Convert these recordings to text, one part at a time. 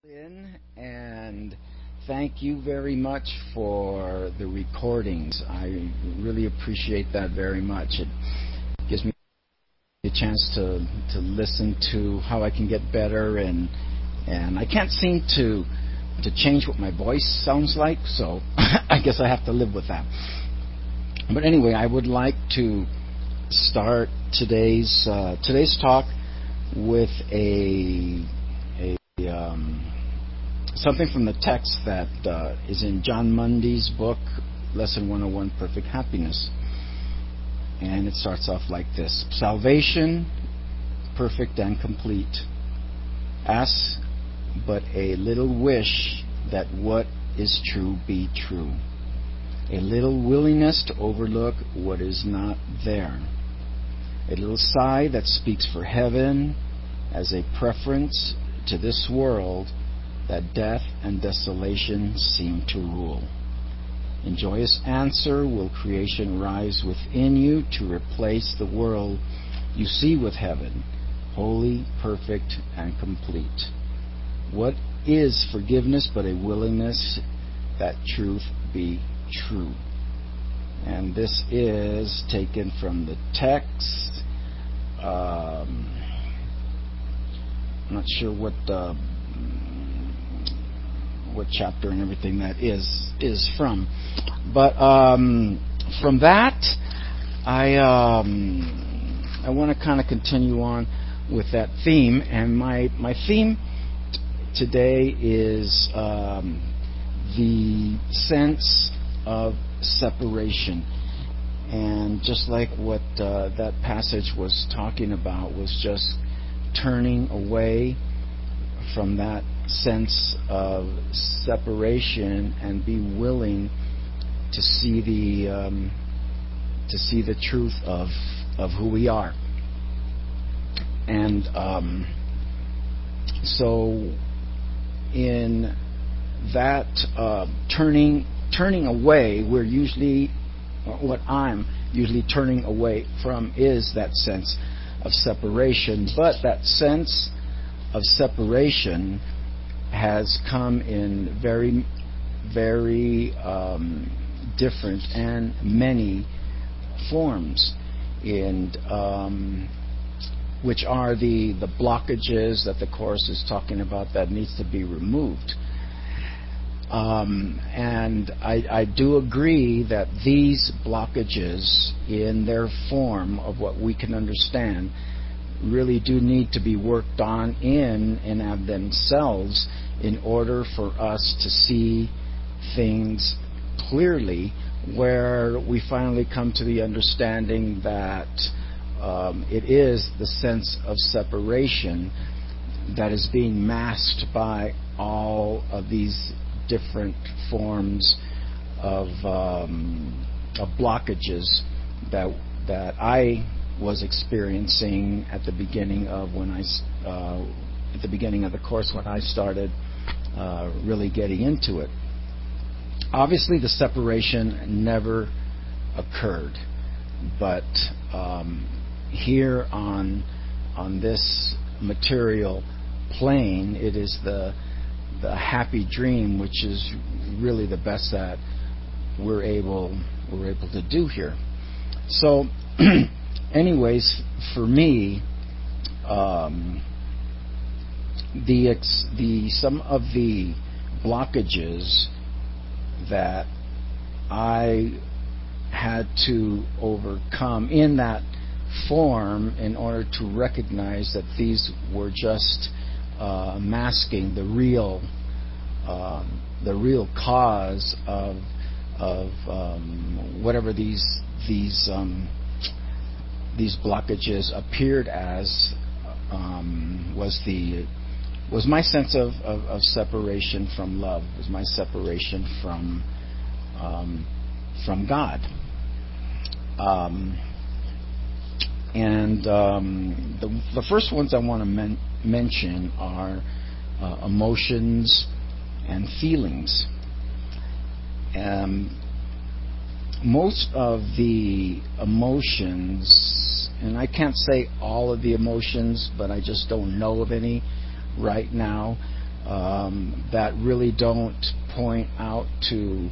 in and thank you very much for the recordings. I really appreciate that very much. It gives me a chance to listen to how I can get better, and I can't seem to change what my voice sounds like, so I guess I have to live with that. But anyway, I would like to start today's talk with something from the text that is in John Mundy's book, Lesson 101, Perfect Happiness. And it starts off like this: Salvation, perfect and complete. Ask but a little wish that what is true be true. A little willingness to overlook what is not there. A little sigh that speaks for heaven as a preference to this world that death and desolation seem to rule. In joyous answer will creation rise within you to replace the world you see with heaven, holy, perfect, and complete. What is forgiveness but a willingness that truth be true? And this is taken from the text. I'm not sure what chapter and everything that is from, but from that I want to kind of continue on with that theme, and my theme today is the sense of separation. And just like what that passage was talking about, was just turning away from that sense of separation and be willing to see the truth of who we are. And so in that turning away, we're usually, what I'm usually turning away from is that sense of separation. But that sense of separation has come in very, very different and many forms, and which are the blockages that the Course is talking about that needs to be removed. And I do agree that these blockages, in their form of what we can understand, really do need to be worked on in and of themselves in order for us to see things clearly, where we finally come to the understanding that it is the sense of separation that is being masked by all of these different forms of blockages that I was experiencing at the beginning of the Course, when I started really getting into it. Obviously, the separation never occurred, but here on this material plane, it is the happy dream, which is really the best that we're able to do here. So anyways, for me, some of the blockages that I had to overcome in that form in order to recognize that these were just masking the real cause of whatever these blockages appeared as, was my sense of separation from love, was my separation from God. The first ones I want to mention are emotions and feelings. Most of the emotions, and I can't say all of the emotions, but I just don't know of any right now, that really don't point out to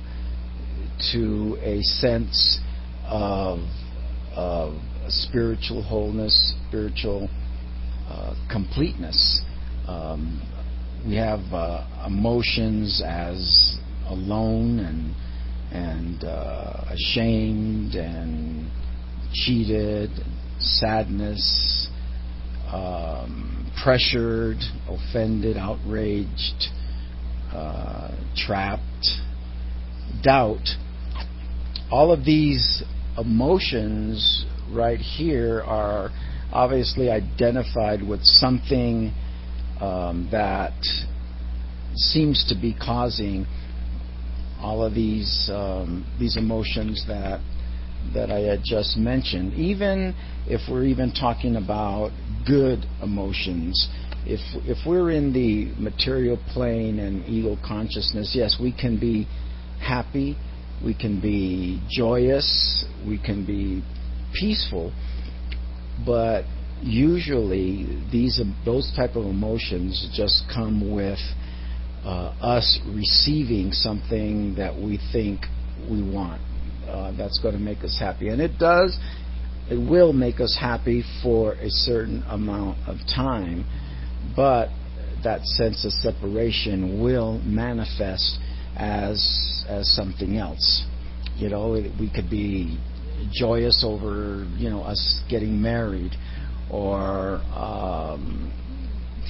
a sense of spiritual wholeness, spiritual completeness. We have emotions as alone and ashamed and cheated, sadness, pressured, offended, outraged, trapped, doubt. All of these emotions right here are obviously identified with something that seems to be causing all of these emotions that I had just mentioned. Even if we're even talking about good emotions, if we're in the material plane and ego consciousness, yes, we can be happy, we can be joyous, we can be peaceful, but usually those type of emotions just come with us receiving something that we think we want. That's going to make us happy, and it will make us happy for a certain amount of time, but that sense of separation will manifest as something else. We could be joyous over us getting married, or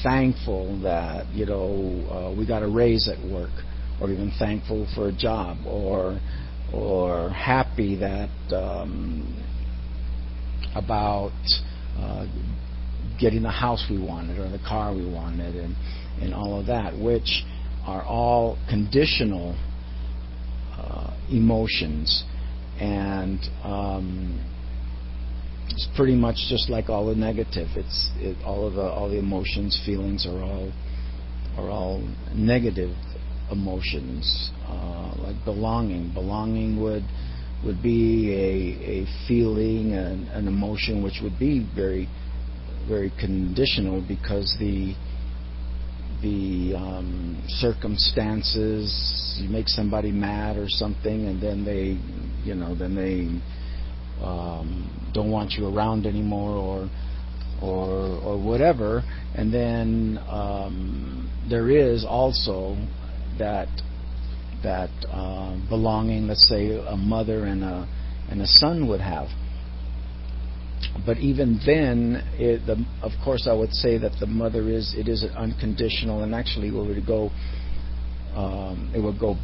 thankful that we got a raise at work, or even thankful for a job, or happy that about getting the house we wanted or the car we wanted, and all of that, which are all conditional emotions. And it's pretty much just like all the negative. All the emotions, feelings are all negative emotions. Like belonging. Belonging would be a feeling, an emotion which would be very, very conditional, because the circumstances, you make somebody mad or something, and then they don't want you around anymore, or whatever. And then there is also that belonging, let's say a mother and a son would have. But even then, of course, I would say that the mother is unconditional, and actually it would go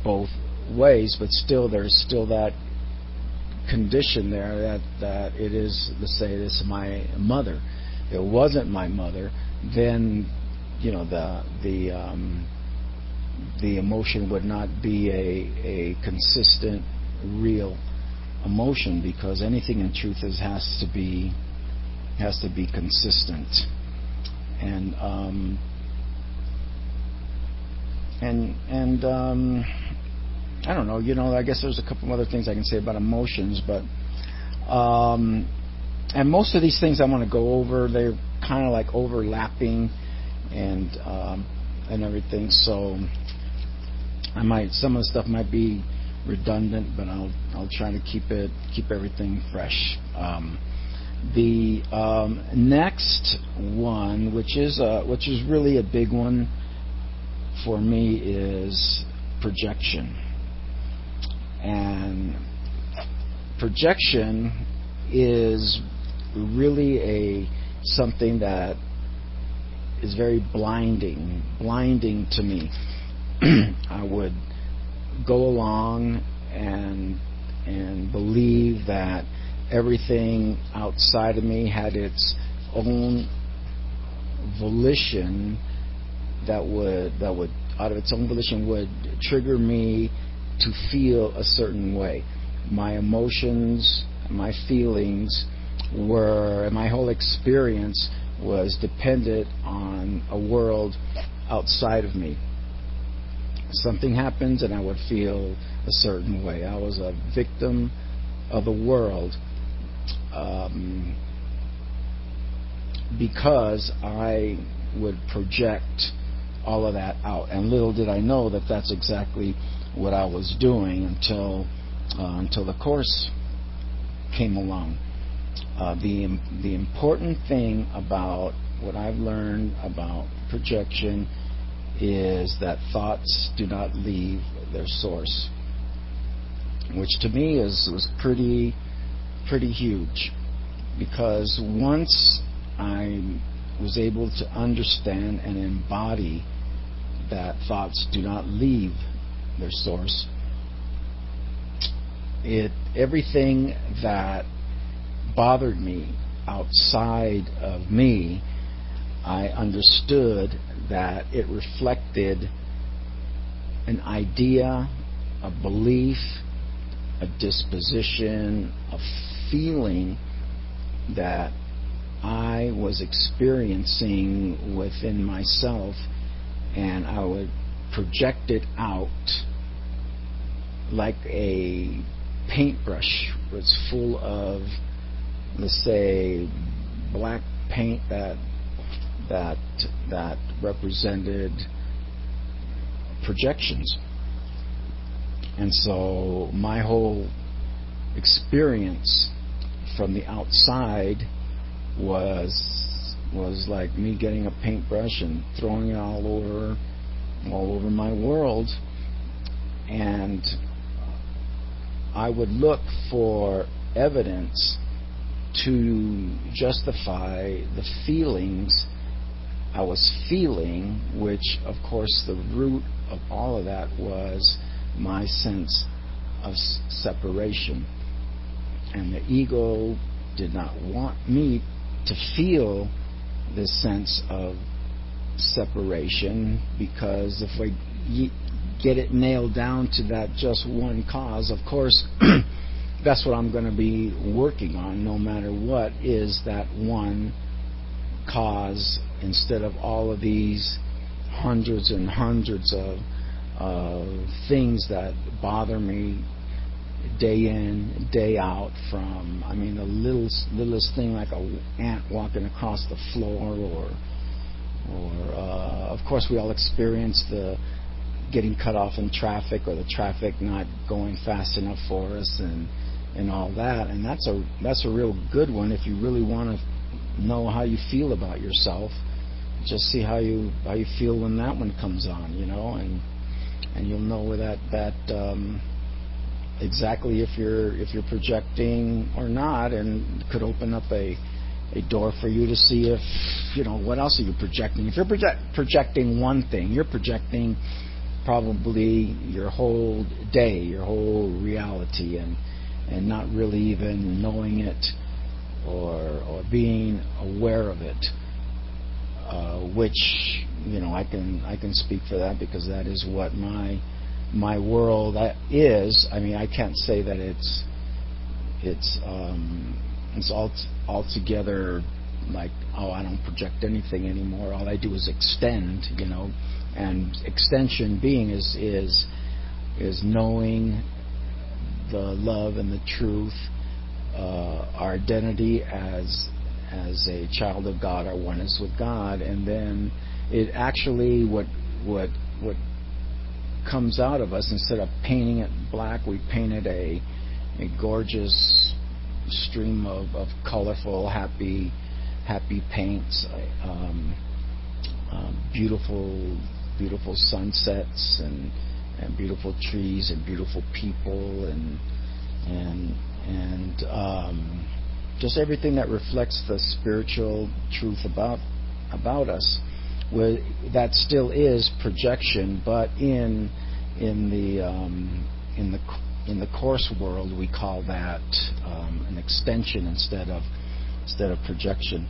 both ways. But still, there's still that condition there that it is. Let's say this is my mother. If it wasn't my mother, then the emotion would not be a consistent, real emotion, because anything in truth has to be consistent. And I don't know, I guess there's a couple other things I can say about emotions, but and most of these things I want to go over, they're kind of like overlapping and everything, so some of the stuff might be redundant, but I'll try to keep everything fresh. The next one, which is really a big one for me, is projection. And projection is really something that is very blinding to me. I would go along and believe that everything outside of me had its own volition that would out of its own volition would trigger me to feel a certain way. My emotions, my feelings and my whole experience was dependent on a world outside of me. Something happens and I would feel a certain way. I was a victim of the world because I would project all of that out. And little did I know that that's exactly what I was doing until the Course came along. The important thing about what I've learned about projection is that thoughts do not leave their source, which to me was pretty huge, because once I was able to understand and embody that thoughts do not leave their source, everything that bothered me outside of me, I understood that it reflected an idea, a belief, a disposition, a feeling that I was experiencing within myself, and I would project it out like a paintbrush was full of, let's say, black paint that represented projections. And so my whole experience from the outside was like me getting a paintbrush and throwing it all over my world, and I would look for evidence to justify the feelings I was feeling, which of course the root of all of that was my sense of separation. And the ego did not want me to feel this sense of separation, because if we get it nailed down to that just one cause, of course that's what I'm going to be working on no matter what, is that one cause, instead of all of these hundreds and hundreds of things that bother me day in, day out, from, I mean, the littlest thing like an ant walking across the floor, or of course we all experience the getting cut off in traffic, or the traffic not going fast enough for us, and all that. And that's a real good one. If you really want to know how you feel about yourself, just see how you feel when that one comes on, and you'll know that exactly if you're projecting or not, and could open up a door for you to see if, what else are you projecting. If you're projecting one thing, you're projecting probably your whole day, your whole reality, and not really even knowing it or being aware of it, which I can speak for that, because that is what my world is. I mean, I can't say that it's altogether like, oh, I don't project anything anymore. All I do is extend, and extension being is knowing the love and the truth, our identity as a child of God, our oneness with God, and then it actually what comes out of us, instead of painting it black, we painted a gorgeous stream of colorful, happy paints, beautiful sunsets, and beautiful trees, and beautiful people, and just everything that reflects the spiritual truth about us. Where that still is projection, but in the Course world, we call that an extension instead of projection.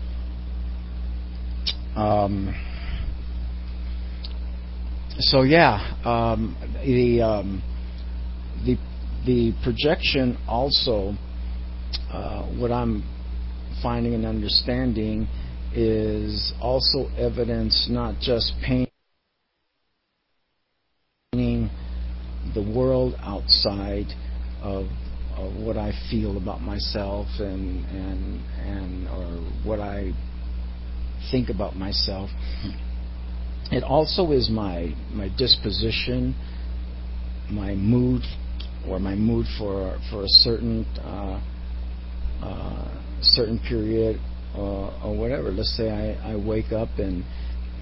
So yeah, the projection also, what I'm finding and understanding, is also evidence, not just painting the world outside of what I feel about myself, and or what I think about myself, It also is my disposition, my mood, or my mood for a certain period, or whatever. Let's say I wake up and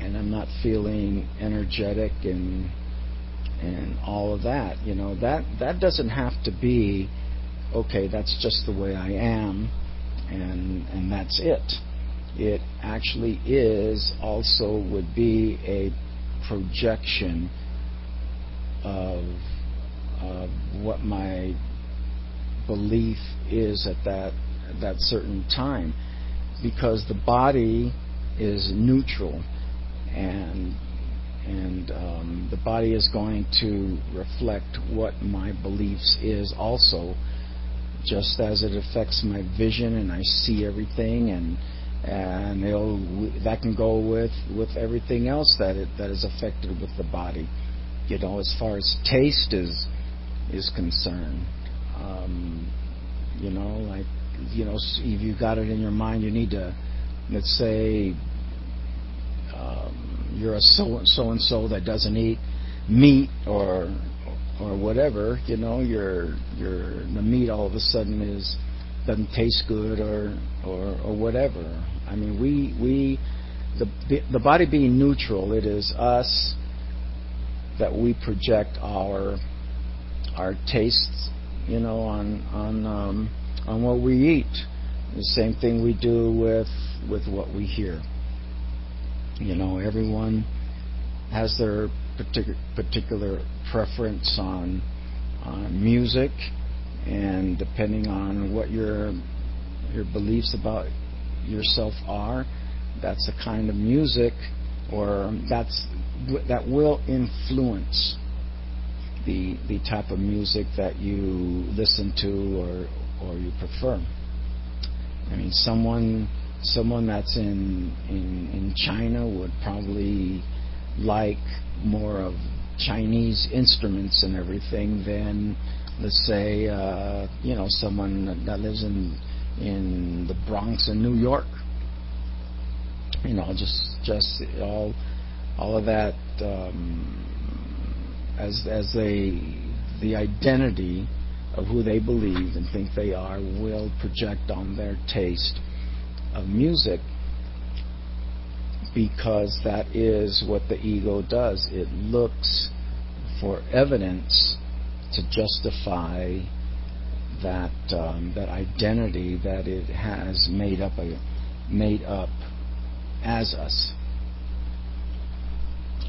I'm not feeling energetic and all of that. That doesn't have to be okay. That's just the way I am, and that's it. It actually is also would be a projection of what my belief is at that certain time, because the body is neutral, and the body is going to reflect what my beliefs is also, just as it affects my vision and I see everything, and that can go with everything else that is affected with the body. As far as taste is concerned, if you got it in your mind, you need to, let's say, you're a so and so that doesn't eat meat or whatever. The meat all of a sudden doesn't taste good or whatever. I mean, the body being neutral, it is us that we project our tastes, on what we eat. The same thing we do with what we hear. Everyone has their particular preference on music, and depending on what your beliefs about yourself are, that's the kind of music, or that will influence the type of music that you listen to or you prefer. I mean, someone that's in China would probably like more of Chinese instruments and everything than, let's say, someone that lives in the Bronx in New York. Just all of that, as the identity of who they believe and think they are will project on their taste of music, because that is what the ego does. It looks for evidence to justify that identity that it has made up as us.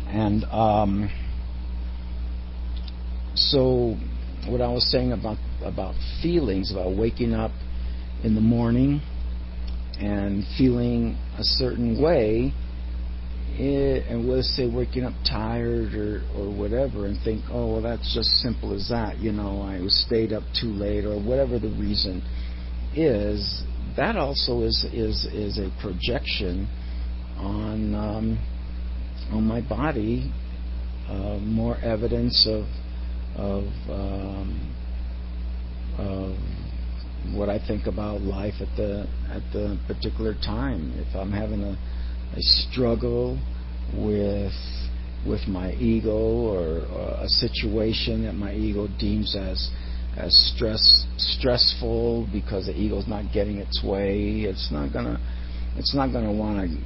And so what I was saying about feelings, about waking up in the morning and feeling a certain way, and let's say waking up tired or whatever, and think, oh, well, that's just simple as that. I stayed up too late, or whatever the reason is. That also is a projection on my body, more evidence of what I think about life at the particular time. If I'm having a struggle with my ego, or a situation that my ego deems as stressful because the ego's not getting its way, it's not gonna want to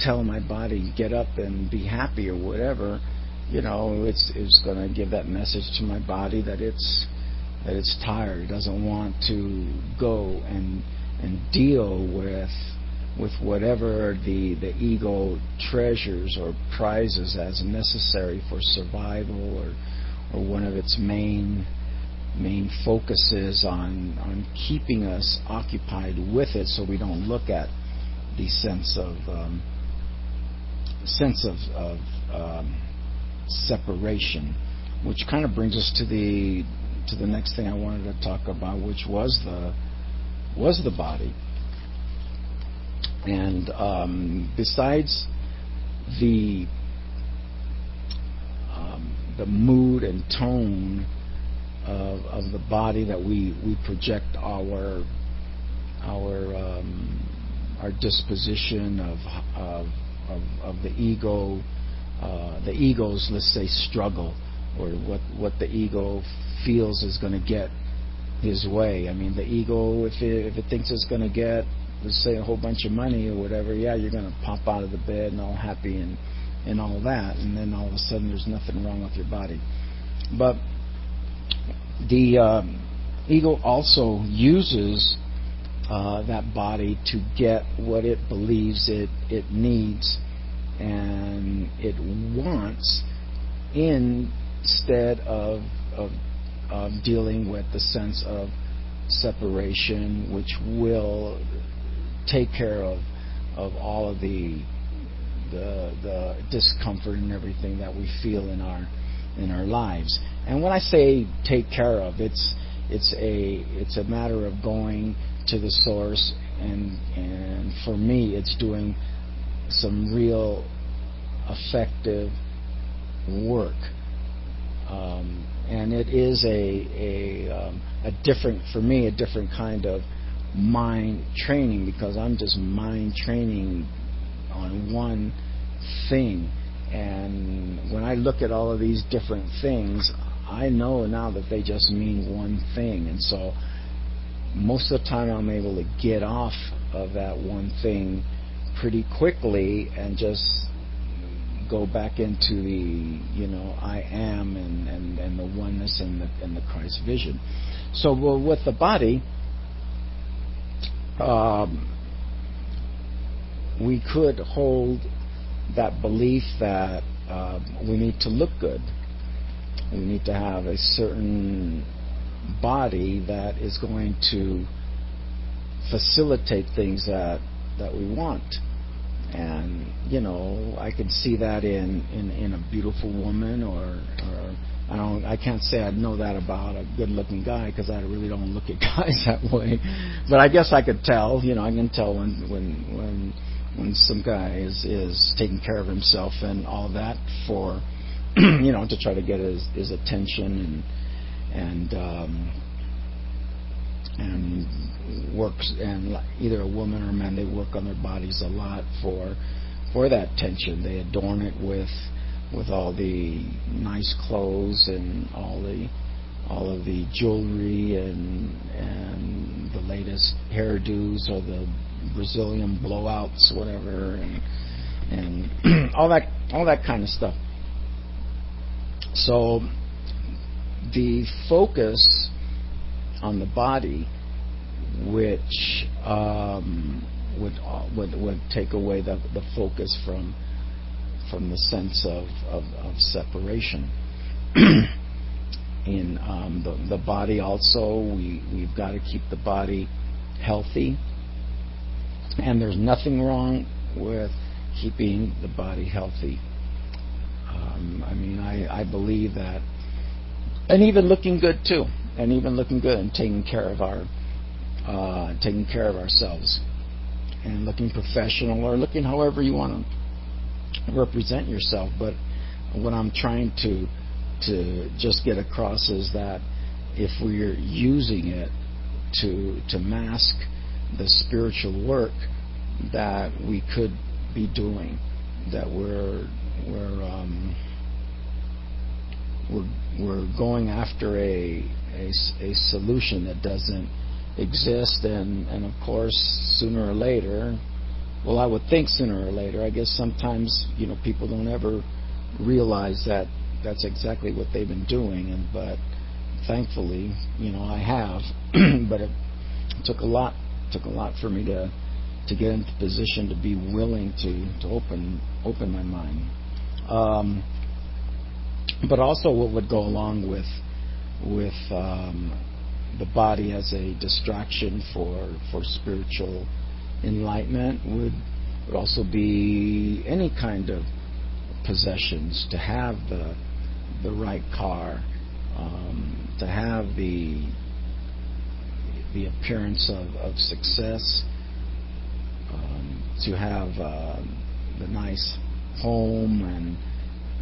tell my body get up and be happy or whatever. It's going to give that message to my body that it's tired. It doesn't want to go and deal with whatever the ego treasures or prizes as necessary for survival, or one of its main focuses on keeping us occupied with it, so we don't look at the sense of separation, which kind of brings us to the next thing I wanted to talk about, which was the body. And besides the mood and tone of the body that we project our disposition of of the ego, the ego's, let's say, struggle, or what the ego feels is going to get his way. I mean, the ego, if it thinks it's going to get, let's say, a whole bunch of money or whatever, yeah, you're going to pop out of the bed and all happy and all that, and then all of a sudden there's nothing wrong with your body. But the ego also uses that body to get what it believes it needs and it wants, instead of dealing with the sense of separation, which will take care of all of the discomfort and everything that we feel in our lives. And when I say take care of, it's a matter of going to the source, and for me it's doing some real effective work, and it is a different, for me, a different kind of mind training, because I'm just mind training on one thing. And when I look at all of these different things, I know now that they just mean one thing. And so most of the time I'm able to get off of that one thing pretty quickly and just go back into the, I am and the oneness and the Christ vision. So with the body, we could hold that belief that we need to look good. We need to have a certain body that is going to facilitate things that we want. And I can see that in a beautiful woman, or I can't say I know that about a good-looking guy, because I really don't look at guys that way. But I guess I could tell. I can tell when some guy is taking care of himself and all that for to try to get his attention and works, and either a woman or a man, they work on their bodies a lot for that tension. They adorn it with all the nice clothes and all of the jewelry and the latest hairdos, or the Brazilian blowouts, whatever, and all that kind of stuff. So the focus on the body, which would take away the focus from the sense of separation. In the body also, we've got to keep the body healthy, and there's nothing wrong with keeping the body healthy. I believe that, and even looking good too, and taking care of ourselves, and looking professional, or looking however you want to represent yourself. But what I'm trying to just get across is that if we're using it to mask the spiritual work that we could be doing, that we're going after a solution that doesn't exist, and of course sooner or later, well, I would think sooner or later, I guess sometimes people don't ever realize that that's exactly what they've been doing, but thankfully I have. But it took a lot for me to get into position to be willing to open my mind. But also what would go along with the body as a distraction for spiritual enlightenment would also be any kind of possessions, to have the right car, to have the appearance of success, to have the nice home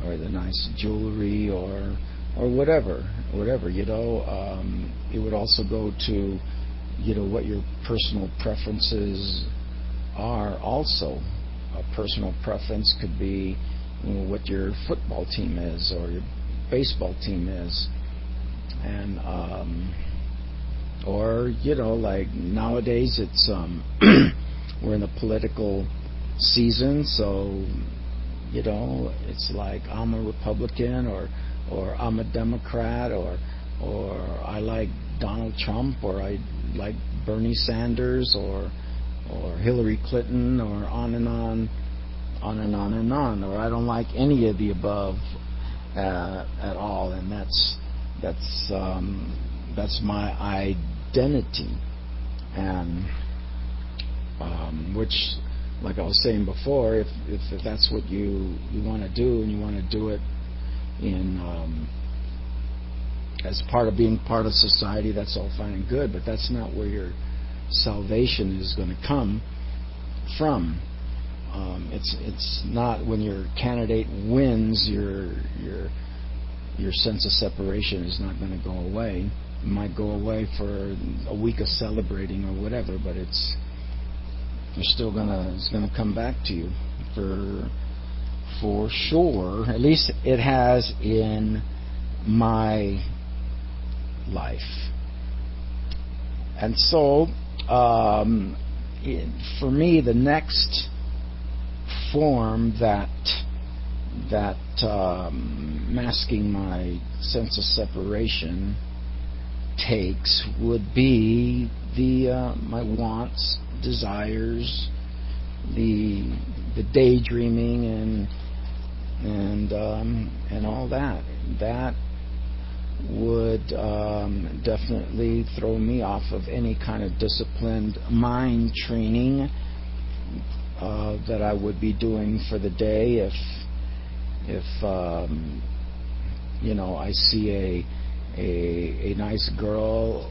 or the nice jewelry or whatever. It would also go to what your personal preferences are also. a personal preference could be what your football team is or your baseball team is, and or like nowadays it's we're in a political season, so it's like I'm a Republican or I'm a Democrat or I like Donald Trump or I like Bernie Sanders or Hillary Clinton or on and on and on and on, or I don't like any of the above at all, and that's my identity, and which, like I was saying before, if that's what you want to do, and you want to do it in as part of being part of society, that's all fine and good, but that's not where your salvation is going to come from. It's not when your candidate wins, your sense of separation is not going to go away. It might go away for a week of celebrating or whatever, but it's still gonna come back to you for sure. At least it has in my life. And so for me, the next form that masking my sense of separation takes would be my wants, desires, the daydreaming and all that. That would definitely throw me off of any kind of disciplined mind training that I would be doing for the day if I see a nice girl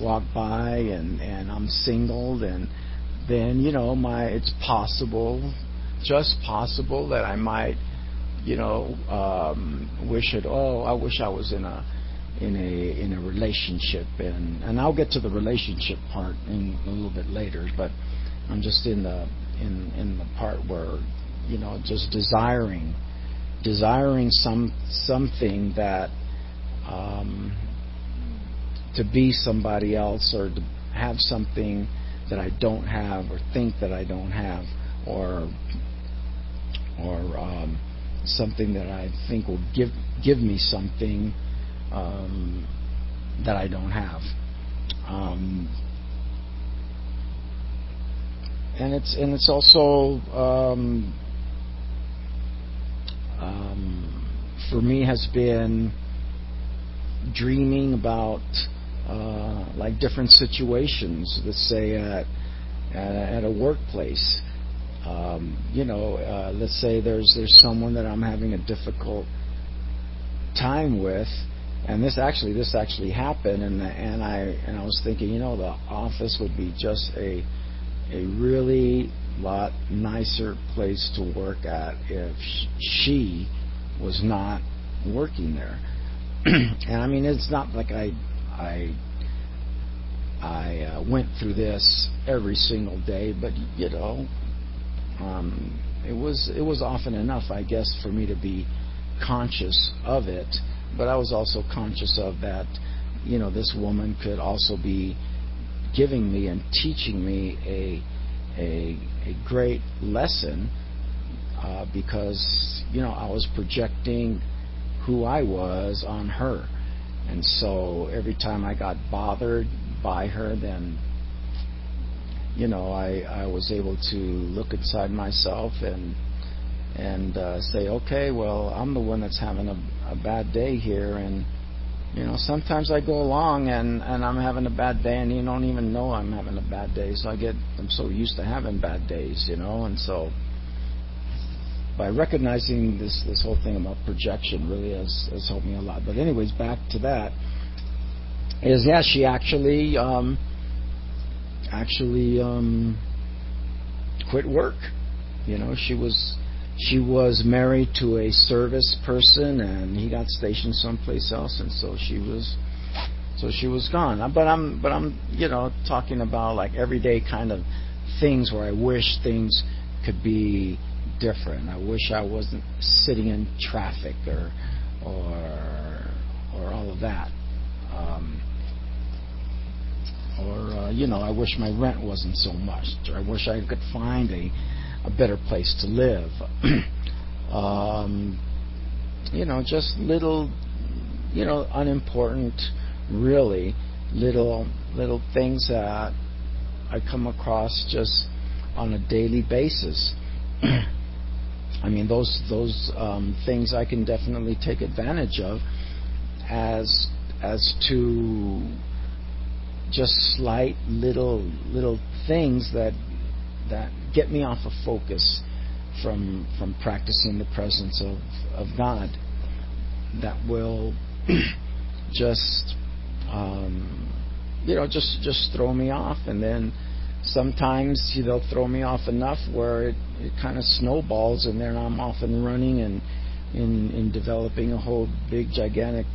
walk by and I'm single, and then it's possible, just possible, that I might wish it. Oh, I wish I was in a relationship, and I'll get to the relationship part in a little bit later. But I'm just in the part where just desiring something that to be somebody else, or to have something that I don't have, or think that I don't have, or something that I think will give me something that I don't have. And it's also for me has been dreaming about like different situations. Let's say at a workplace. Let's say there's someone that I'm having a difficult time with, and this actually happened, and I was thinking, the office would be just a really lot nicer place to work at if she was not working there. And I mean, it's not like I went through this every single day, but it was often enough, I guess, for me to be conscious of it. But I was also conscious of that, this woman could also be giving me and teaching me a great lesson, because I was projecting who I was on her, and so every time I got bothered by her, then I was able to look inside myself and say, okay, well, I'm the one that's having a bad day here, and sometimes I go along and I'm having a bad day, and you don't even know I'm having a bad day. So I'm so used to having bad days, and so by recognizing this whole thing about projection really has helped me a lot. But anyways, back to that is, she actually quit work. She was married to a service person, and he got stationed someplace else, and so she was gone. But I'm talking about like everyday kind of things where I wish things could be different. I wish I wasn't sitting in traffic or all of that. I wish my rent wasn't so much, or I wish I could find a better place to live. Just little, unimportant, really little things that I come across just on a daily basis. I mean, those things I can definitely take advantage of as to just slight little things that get me off of focus from practicing the presence of God, that will just throw me off. And then sometimes they'll throw me off enough where it kind of snowballs, and then I'm off and running and in developing a whole big gigantic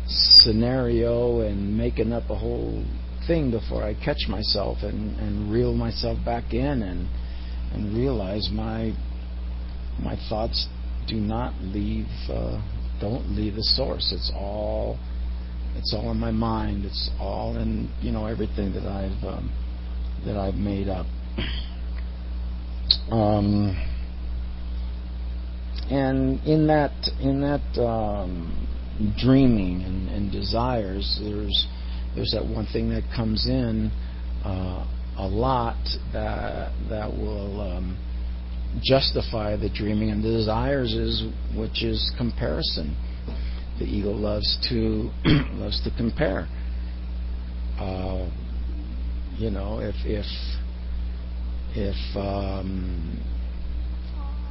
scenario and making up a whole thing before I catch myself and reel myself back in and realize my thoughts don't leave the source. It's all in my mind. It's all in everything that I've made up. And in that dreaming and desires, there's that one thing that comes in a lot that will justify the dreaming and the desires, which is comparison. The ego loves to compare. If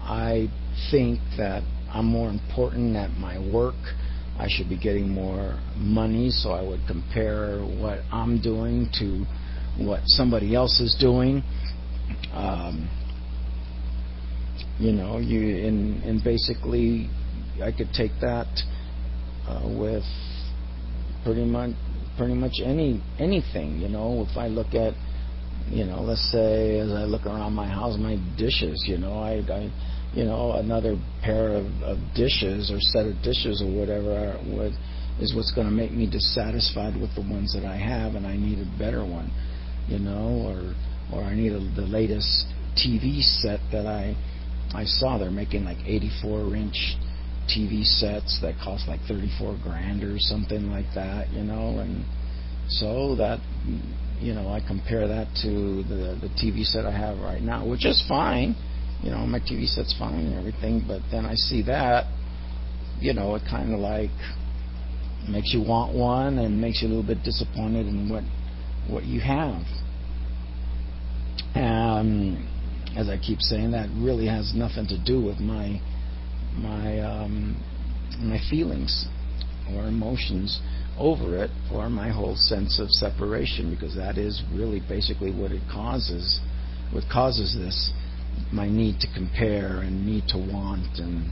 I think that I'm more important at my work, I should be getting more money, so I would compare what I'm doing to what somebody else is doing. And basically, I could take that with pretty much anything. If I look at, let's say, as I look around my house, my dishes, another pair of dishes or set of dishes or whatever is what's going to make me dissatisfied with the ones that I have, and I need a better one, or I need the latest TV set that I saw. They're making like 84-inch TV sets that cost like $34,000 or something like that, and so that, I compare that to the TV set I have right now, which is fine. My TV set's fine and everything, but then I see that, it kind of like makes you want one and makes you a little bit disappointed in what you have. And as I keep saying, that really has nothing to do with my feelings or emotions over it, or my whole sense of separation, because that is really basically what causes this, my need to compare and need to want and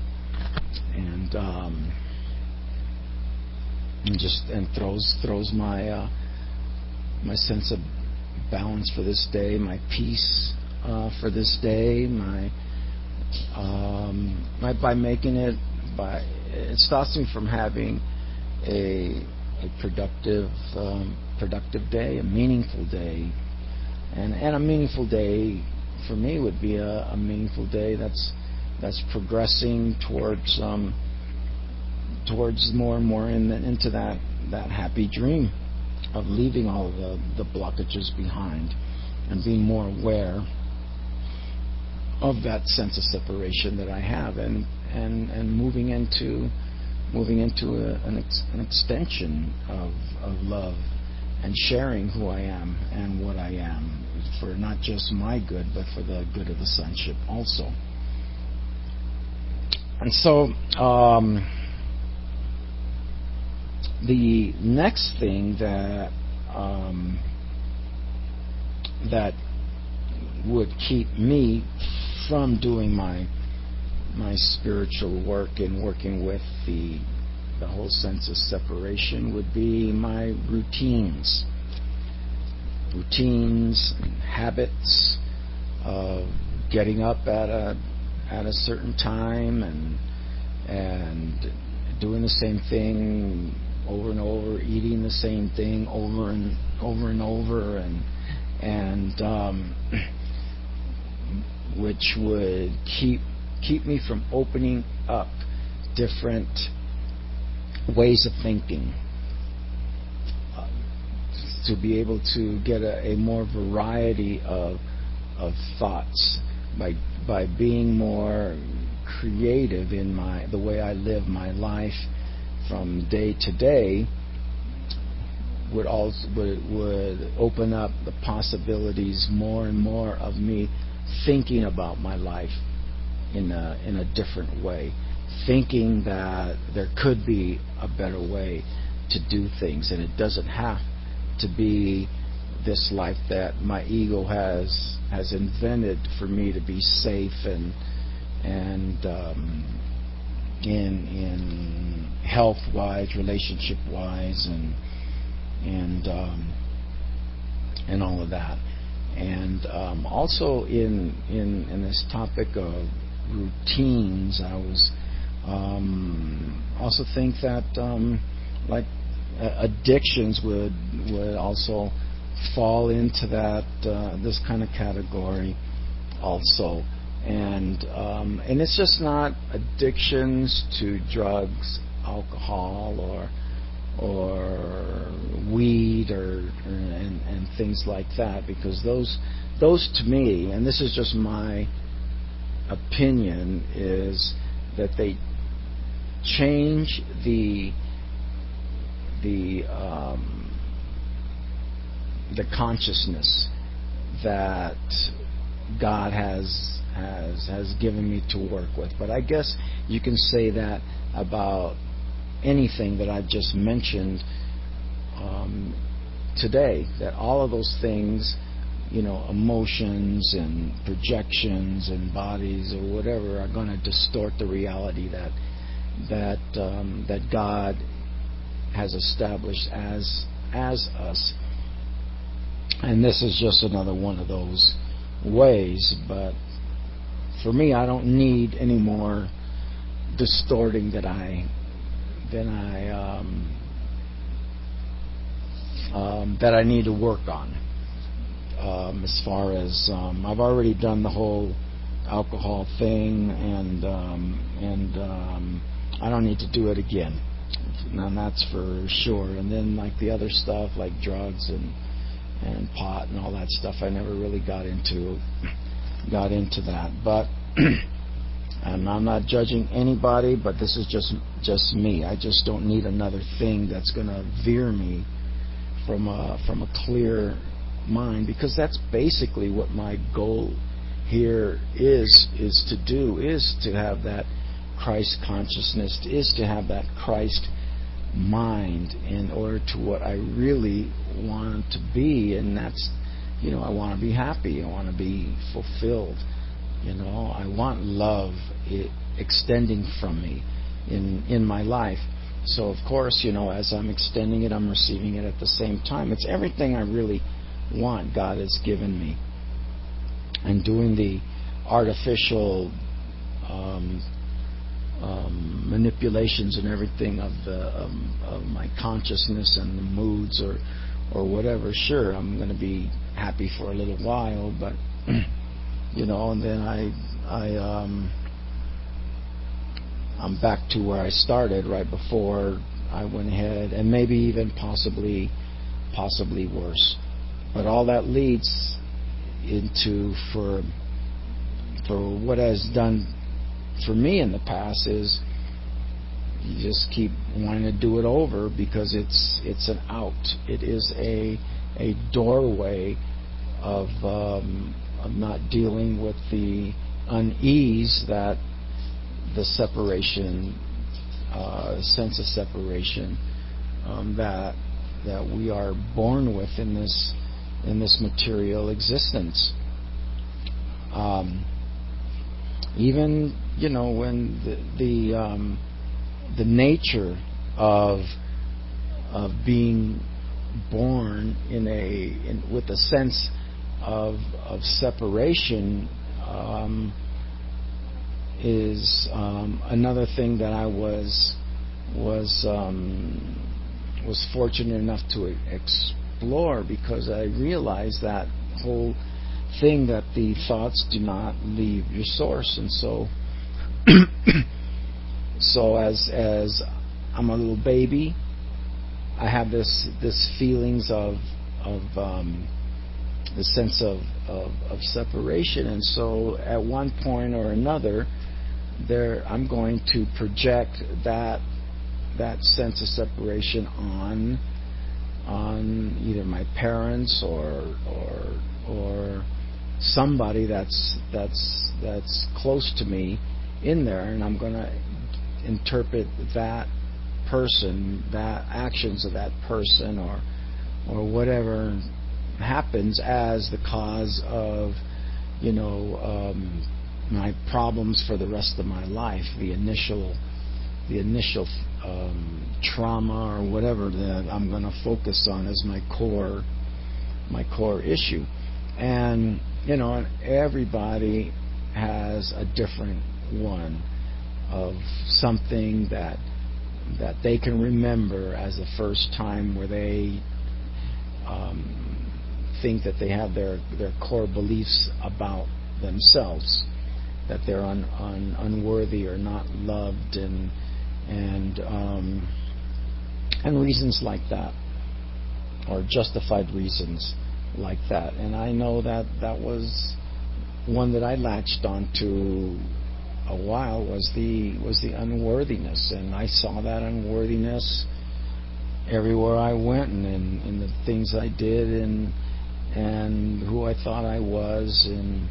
throws my sense of balance for this day, my peace for this day, it stops me from having a productive day, a meaningful day, and a meaningful day for me would be a meaningful day that's progressing towards more and more into that happy dream of leaving all of the blockages behind and being more aware of that sense of separation that I have, and moving into an extension of love and sharing who I am and what I am, for not just my good, but for the good of the sonship also. And so the next thing that would keep me from doing my spiritual work and working with the whole sense of separation would be my routines and habits of getting up at a certain time and doing the same thing over and over, eating the same thing over and over, and which would keep me from opening up different ways of thinking, to be able to get a more variety of thoughts by being more creative in the way I live my life from day to day. Would open up the possibilities more and more of me thinking about my life in a different way, thinking that there could be a better way to do things, and it doesn't have to be this life that my ego has invented for me to be safe and in health wise, relationship wise, and all of that. And also in this topic of routines, I was also think that like addictions would also fall into that this kind of category also. And it's just not addictions to drugs, alcohol, or weed, and things like that, because those to me, and this is just my opinion, is that they change the consciousness that God has given me to work with. But I guess you can say that about anything that I've just mentioned today, that all of those things, emotions and projections and bodies or whatever, are going to distort the reality that God has established as us. And this is just another one of those ways. But for me, I don't need any more distorting that I need to work on. As far as I've already done the whole alcohol thing, and I don't need to do it again. And that's for sure. And then like the other stuff, like drugs and pot and all that stuff, I never really got into that. But and I'm not judging anybody, but this is just me. I just don't need another thing that's going to veer me from a clear mind, because that's basically what my goal here is to do, is to have that Christ consciousness, is to have that Christ mind in order to what I really want to be. And that's, I want to be happy, I want to be fulfilled, I want love extending from me in my life. So of course, as I'm extending it, I'm receiving it at the same time. It's everything I really want God has given me. And doing the artificial manipulations and everything of my consciousness and the moods or whatever, sure, I'm going to be happy for a little while, but and then I'm back to where I started right before I went ahead, and maybe even possibly worse. But all that leads into, for what has done for me in the past, is you just keep wanting to do it over, because it's an out. It is a doorway of not dealing with the unease that the separation, sense of separation, that we are born with in this material existence. Even when the nature of being born with a sense of separation another thing that I was fortunate enough to explore, because I realized that whole thing that the thoughts do not leave your source. And so so as I'm a little baby, I have this feelings of the sense of separation. And so at one point or another, I'm going to project that sense of separation on either my parents or somebody that's close to me in there, and I'm going to interpret that person, that actions of that person, or whatever happens as the cause of my problems for the rest of my life, the initial trauma or whatever that I'm going to focus on as my core issue. And everybody has a different one of something that they can remember as the first time where they think that they have their core beliefs about themselves, that they're unworthy or not loved, and reasons like that, or justified reasons like that. And I know that was one that I latched onto a while, was the unworthiness, and I saw that unworthiness everywhere I went, and in the things I did, and who I thought I was, and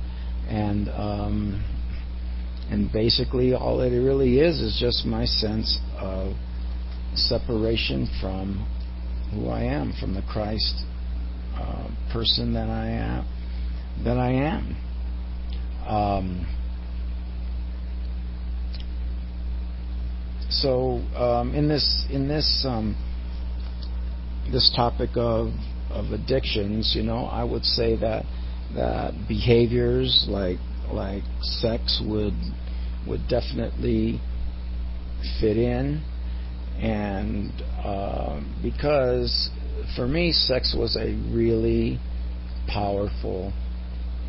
basically all it really is just my sense of separation from who I am, from the Christ person that I am. So in this topic of addictions, I would say that behaviors like sex would definitely fit in, and because for me, sex was a really powerful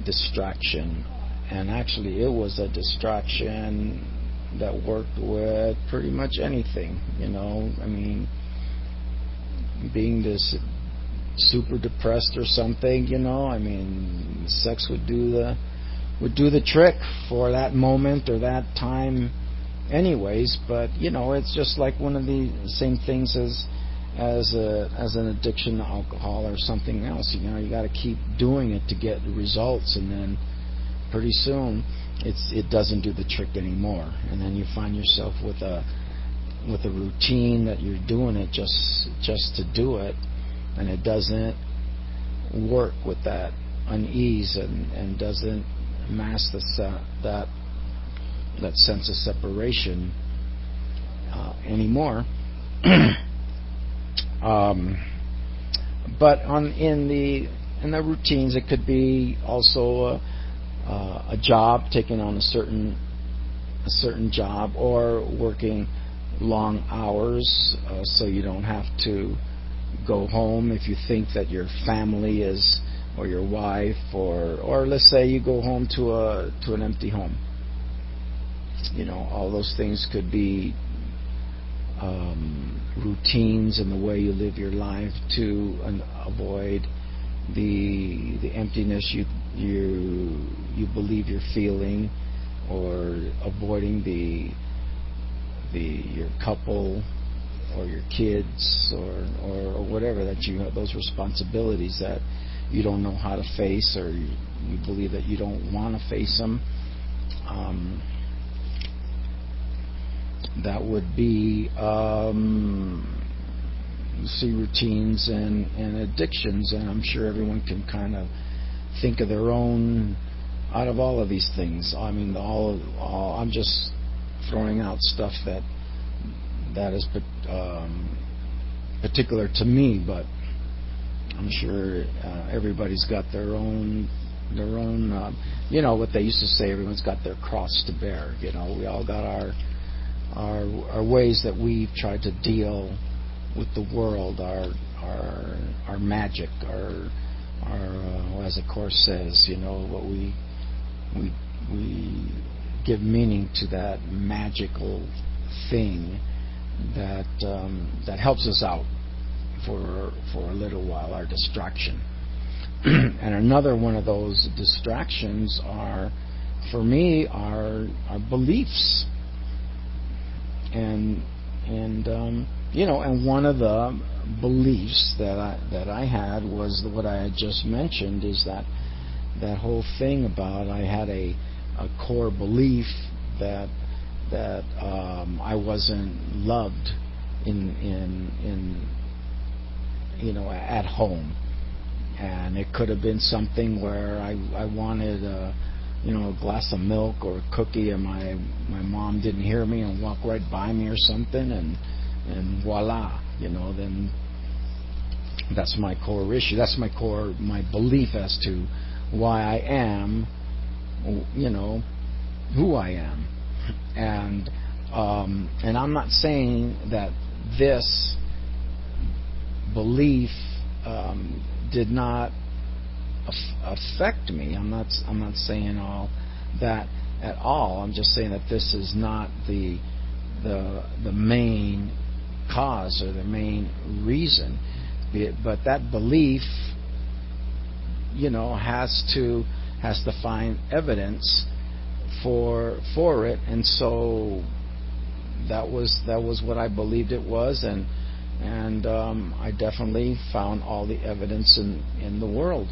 distraction, and actually it was a distraction that worked with pretty much anything. I mean, being this super depressed or something, I mean, sex would do the trick for that moment or that time anyways. But it's just like one of the same things as an addiction to alcohol or something else. You got to keep doing it to get the results, and then pretty soon it doesn't do the trick anymore, and then you find yourself with a routine that you're doing it just to do it, and it doesn't work with that unease, and doesn't mask that sense of separation anymore. But in the routines, it could be also a job, taking on a certain job, or working long hours, so you don't have to go home if you think that your family is, or your wife, or let's say you go home to an empty home. All those things could be routines in the way you live your life to avoid the emptiness you believe you're feeling, or avoiding your couple or your kids, or whatever, that you have those responsibilities that you don't know how to face, or you believe that you don't want to face them. That would be routines and addictions, and I'm sure everyone can kind of think of their own out of all of these things. I mean, I'm just throwing out stuff that is particular to me, but I'm sure everybody's got their own what they used to say, everyone's got their cross to bear. We all got our ways that we've tried to deal with the world, our magic, our as the Course says, what we give meaning to that magical thing that helps us out for a little while, our distraction. And another one of those distractions for me, are beliefs. And one of the beliefs that I had was what I had just mentioned, is that whole thing about I had a core belief that I wasn't loved in at home. And it could have been something where I wanted a glass of milk or a cookie, and my mom didn't hear me and walked right by me or something, and voila, then that's my core issue. That's my belief as to why I am, who I am. And I'm not saying that this belief did not affect me. I'm not saying all that at all. I'm just saying that this is not the main cause or the main reason. But that belief, has to find evidence for it, and so that was what I believed it was, and I definitely found all the evidence in the world.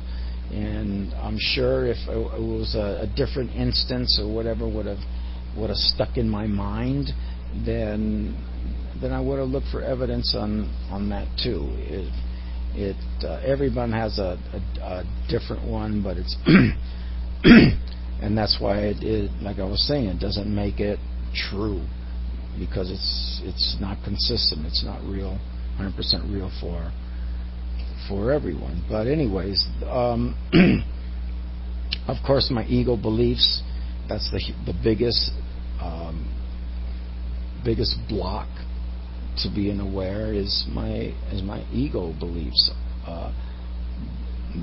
And I'm sure if it was a different instance or whatever would have stuck in my mind, then I would have looked for evidence on that too. Everyone has a different one, but it's and that's why like I was saying, it doesn't make it true, because it's not consistent. It's not real, 100% real for everyone. But anyways, of course, my ego beliefs, that's the biggest block to being aware is my ego beliefs.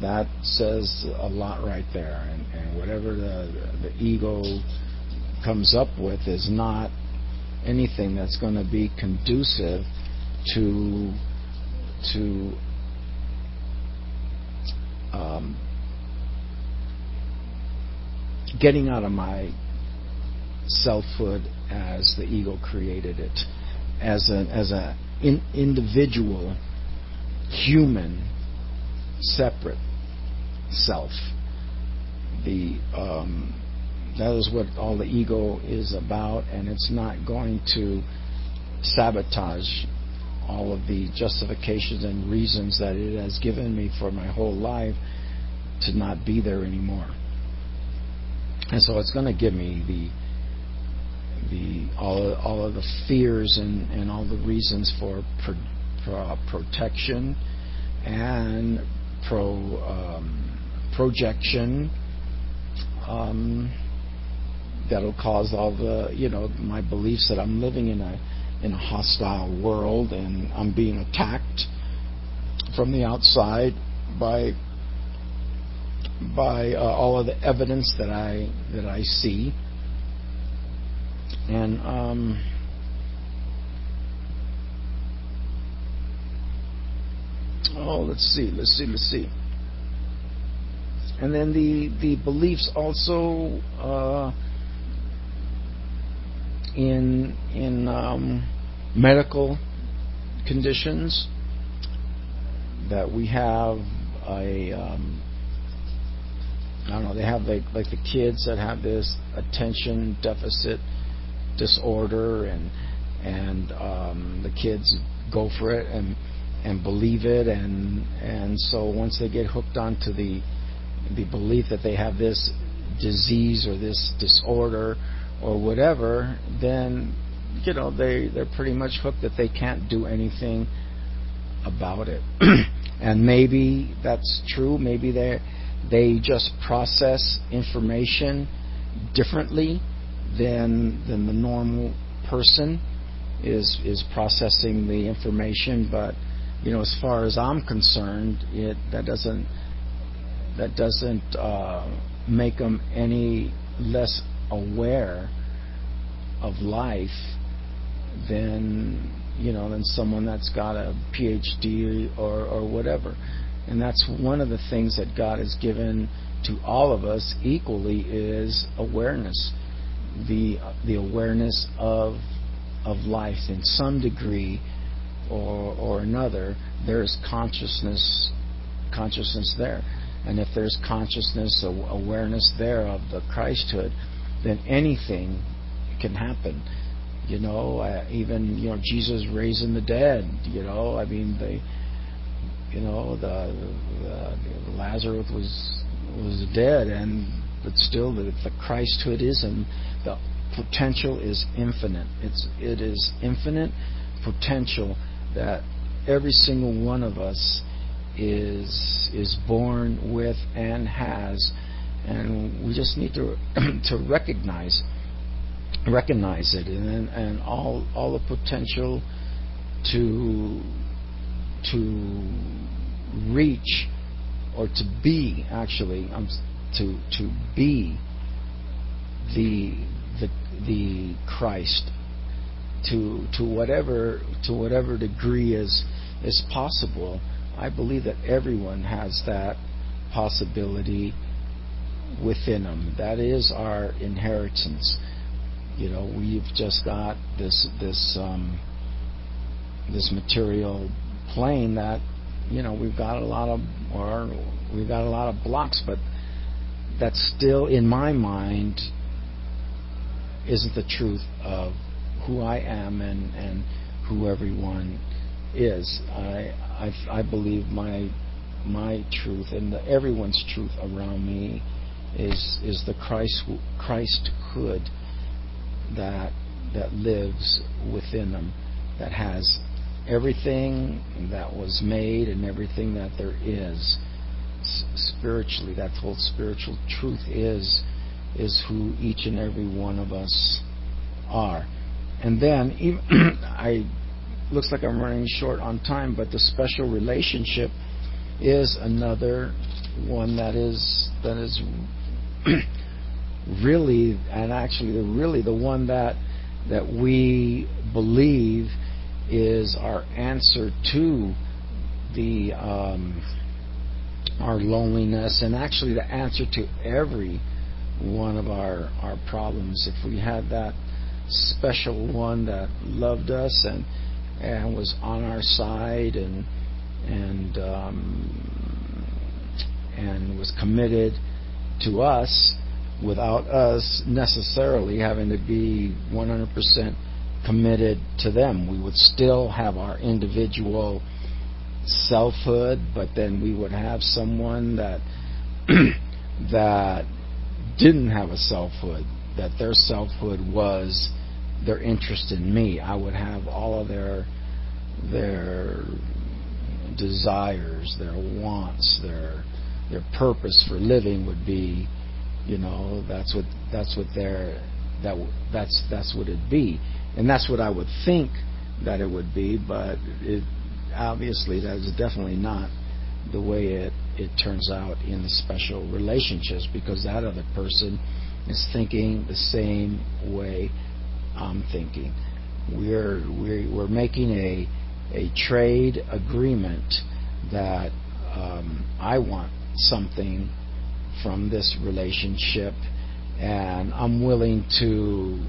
That says a lot right there, and whatever the ego comes up with is not anything that's going to be conducive to getting out of my selfhood as the ego created it, as a individual, human, separate self. That is what all the ego is about, and it's not going to sabotage all of the justifications and reasons that it has given me for my whole life to not be there anymore. And so it's going to give me all of the fears and all the reasons for protection and projection that'll cause all the my beliefs that I'm living in a hostile world, and I'm being attacked from the outside by all of the evidence that I see. And let's see. And then the beliefs also in medical conditions, that we have they have like the kids that have this attention deficit disorder, and the kids go for it and believe it, and so once they get hooked onto the belief that they have this disease or this disorder or whatever, then they're pretty much hooked that they can't do anything about it. And maybe that's true. Maybe they just process information differently than the normal person is processing the information. But as far as I'm concerned, that doesn't make them any less aware of life than someone that's got a PhD or whatever. And that's one of the things that God has given to all of us equally, is awareness. The awareness of life in some degree or another. There's consciousness there. And if there's consciousness, awareness there of the Christhood, then anything can happen. Even Jesus raising the dead. The Lazarus was dead, but still the Christhoodism, the potential is infinite. It is infinite potential that every single one of us is born with and has, and we just need to recognize it, and all the potential to reach, or to be, actually, to be the Christ to whatever degree is possible. I believe that everyone has that possibility within them. That is our inheritance. We've just got this material plane that we've got a lot of blocks, but that still, in my mind, isn't the truth of who I am and who everyone is. I believe my truth and everyone's truth around me is the Christhood that lives within them, that has everything that was made and everything that there is spiritually. That whole spiritual truth is who each and every one of us are. And then looks like I'm running short on time, but the special relationship is another one that is really, and actually really the one that we believe is our answer to the our loneliness, and actually the answer to every one of our problems. If we had that special one that loved us and was on our side and was committed to us, without us necessarily having to be 100% committed to them, we would still have our individual selfhood, but then we would have someone that that didn't have a selfhood, that their selfhood was their interest in me. I would have all of their desires, their wants, their purpose for living would be, that's what it'd be, and that's what I would think that it would be. But obviously that is definitely not the way it turns out in the special relationships, because that other person is thinking the same way I'm thinking. We're making a trade agreement that I want something from this relationship, and I'm willing to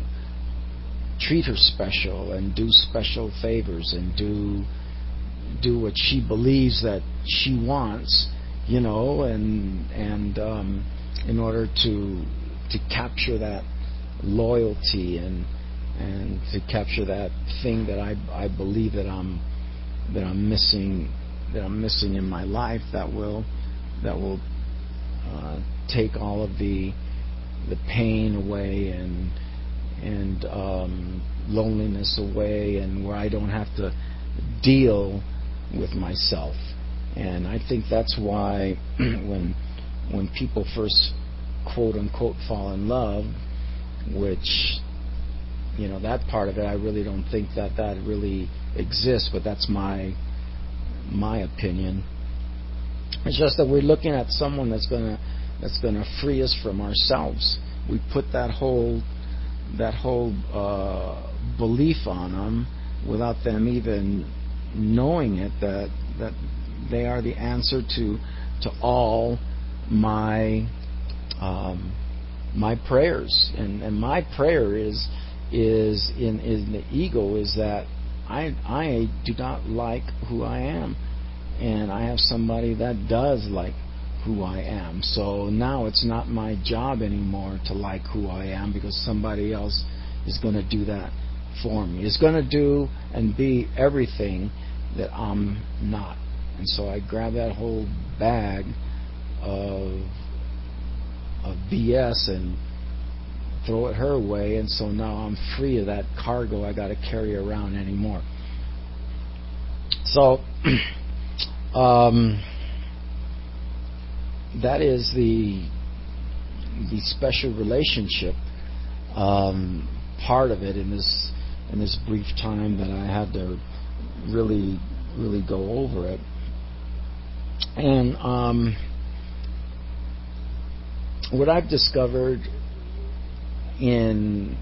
treat her special and do special favors and do what she believes that she wants, and in order to capture that loyalty and to capture that thing that I believe that I'm missing in my life, that will take all of the pain away and loneliness away, and where I don't have to deal with myself. And I think that's why when when people first quote unquote fall in love, which, that part of it, I really don't think that really exists, but that's my opinion. It's just that we're looking at someone that's gonna free us from ourselves. We put that whole belief on them without them even knowing it, that they are the answer to all my prayers. And my prayer is in the ego is that I do not like who I am, and I have somebody that does like who I am. So now it's not my job anymore to like who I am, because somebody else is going to do that for me. Is going to do and be everything that I'm not. And so I grab that whole bag of BS and throw it her way, and so now I'm free of that cargo I got to carry around anymore. So that is the special relationship part of it in this brief time that I had to really go over it. And what I've discovered in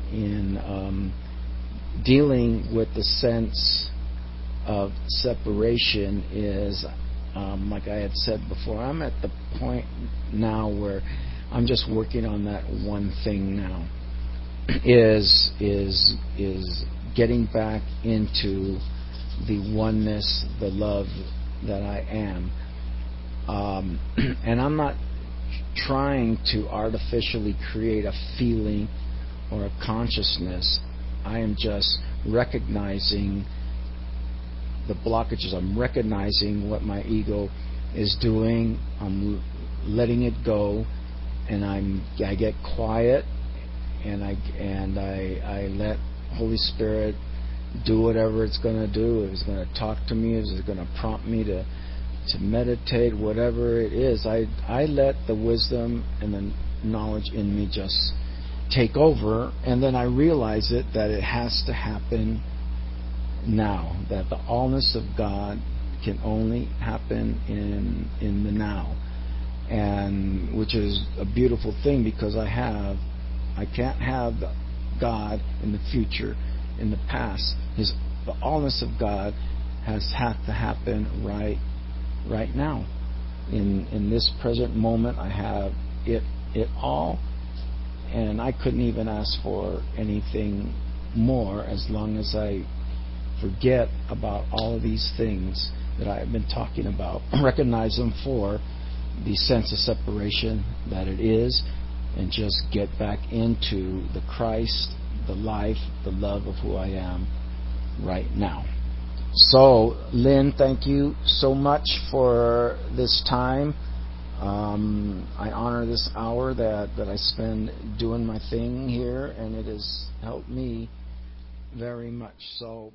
dealing with the sense of separation is, like I had said before, I'm at the point now where I'm just working on that one thing now, is getting back into the oneness, the love that I am. And I'm not trying to artificially create a feeling or a consciousness. I am just recognizing the blockages. I'm recognizing what my ego is doing. I'm letting it go, and I get quiet, and I let Holy Spirit do whatever it's going to do. If it's going to talk to me, if it's going to prompt me to meditate, whatever it is, I let the wisdom and the knowledge in me just take over, and then I realize that it has to happen now, that the allness of God can only happen in the now, and which is a beautiful thing, because I can't have God in the future, in the past. The allness of God has had to happen right now. In this present moment, I have it all, and I couldn't even ask for anything more, as long as I forget about all of these things that I have been talking about, recognize them for the sense of separation that it is, and just get back into the Christ, the life, the love of who I am right now. So, Lynn, thank you so much for this time. I honor this hour that I spend doing my thing here, and it has helped me very much. So